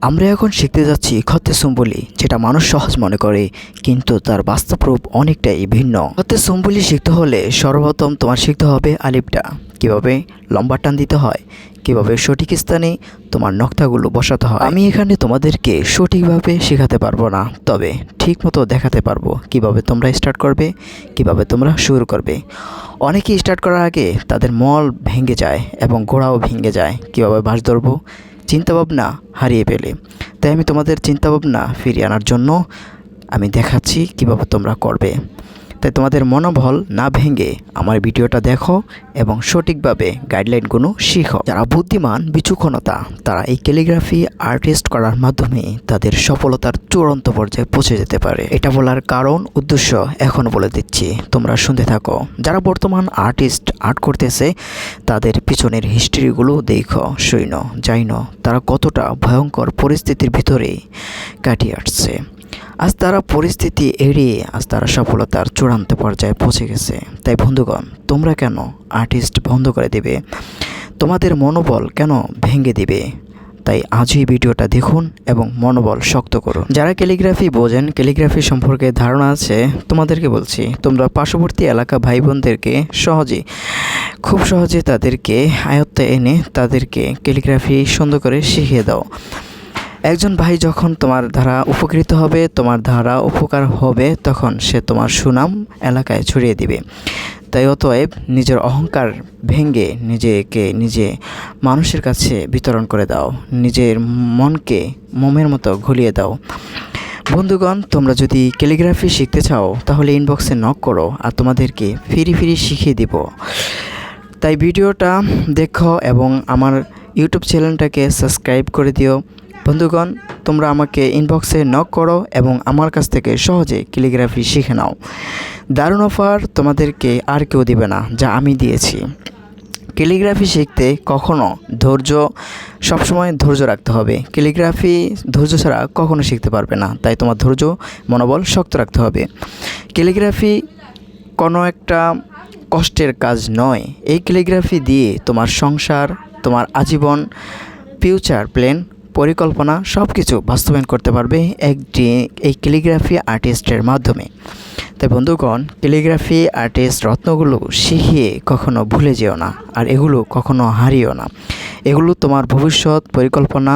আমরা এখন শিখতে যাচ্ছি খত্তে সুম্বুলি, যেটা মানুষ সহজ মনে করে কিন্তু তার বাস্তব রূপ অনেকটাই ভিন্ন। খত্তে সুম্বুলি শিখতে হলে সর্বপ্রথম তোমার শিখতে হবে আলিফটা, কিভাবে লম্বা টান দিতে হয়, কিভাবে সঠিক স্থানে তোমার নকশাগুলো বসাতে হয়। আমি এখানে তোমাদেরকে সঠিকভাবে শেখাতে পারবো না, তবে ঠিকমতো দেখাতে পারবো কিভাবে তোমরা স্টার্ট করবে, কিভাবে তোমরা শুরু করবে। অনেকেই স্টার্ট করার আগে তাদের মল ভেঙে যায় এবং গোড়াও ভেঙে যায়, কিভাবে বাস ধরবো চিন্তাভাবনা হারিয়ে ফেলে। তাই আমি তোমাদের চিন্তাভাবনা ফিরিয়ে আনার জন্য আমি দেখাচ্ছি কিভাবে তোমরা করবে। তাই তোমাদের মনোবল না ভেঙে আমার ভিডিওটা দেখো এবং সঠিকভাবে গাইডলাইনগুলো শিখো। যারা বুদ্ধিমান বিচক্ষণতা তারা এই ক্যালিগ্রাফি আর্টিস্ট করার মাধ্যমে তাদের সফলতার চূড়ান্ত পর্যায়ে পৌঁছে যেতে পারে। এটা বলার কারণ উদ্দেশ্য এখন বলে দিচ্ছি, তোমরা শুনতে থাকো। যারা বর্তমান আর্ট করতেছে তাদের পিছনের হিস্ট্রিগুলো দেখো, শুনো, জানো তারা কতটা ভয়ঙ্কর পরিস্থিতির ভিতরে কাটিয়ে আসছে। আজ তারা পরিস্থিতি এড়িয়ে আজ তারা সফলতার চূড়ান্ত পর্যায়ে পৌঁছে গেছে। তাই বন্ধুগণ, তোমরা কেন আর্টিস্ট বন্ধ করে দেবে? তোমাদের মনোবল কেন ভেঙে দিবে? তাই আজই ভিডিওটা দেখুন এবং মনোবল শক্ত করুন। যারা ক্যালিগ্রাফি বোঝেন, ক্যালিগ্রাফি সম্পর্কে ধারণা আছে, তোমাদেরকে বলছি, তোমরা পার্শ্ববর্তী এলাকা ভাই বোনদেরকে খুব সহজে তাদেরকে আয়ত্তে এনে তাদেরকে ক্যালিগ্রাফি সুন্দর করে শিখিয়ে দাও। একজন ভাই যখন তোমার দ্বারা উপকৃত হবে, তোমার দ্বারা উপকার হবে, তখন সে তোমার সুনাম এলাকায় ছড়িয়ে দিবে। তাই অতএব নিজের অহংকার ভেঙে নিজে মানুষের কাছে বিতরণ করে দাও, নিজের মনকে মোমের মতো ঘুলিয়ে দাও। বন্ধুগণ, তোমরা যদি ক্যালিগ্রাফি শিখতে চাও তাহলে ইনবক্সে নক করো, আর তোমাদেরকে ফ্রি শিখিয়ে দিব। তাই ভিডিওটা দেখো এবং আমার ইউটিউব চ্যানেলটাকে সাবস্ক্রাইব করে দিও। বন্ধুগণ, তোমরা আমাকে ইনবক্সে নক করো এবং আমার কাছ থেকে সহজে ক্যালিগ্রাফি শিখে নাও। দারুণ অফার তোমাদেরকে আর কেউ দিবে না যা আমি দিয়েছি। ক্যালিগ্রাফি শিখতে সবসময় ধৈর্য রাখতে হবে। ক্যালিগ্রাফি ধৈর্য ছাড়া কখনো শিখতে পারবে না। তাই তোমার ধৈর্য মনোবল শক্ত রাখতে হবে। ক্যালিগ্রাফি কোনো একটা কষ্টের কাজ নয়। এই ক্যালিগ্রাফি দিয়ে তোমার সংসার, তোমার আজীবন ফিউচার প্ল্যান, পরিকল্পনা সব কিছু বাস্তবায়ন করতে পারবে এই ক্যালিগ্রাফি আর্টিস্টের মাধ্যমে। তাই বন্ধুগণ, ক্যালিগ্রাফি আর্টিস্ট রত্নগুলো শিখিয়ে কখনো ভুলে যেও না, আর এগুলো কখনো হারিও না। এগুলো তোমার ভবিষ্যৎ পরিকল্পনা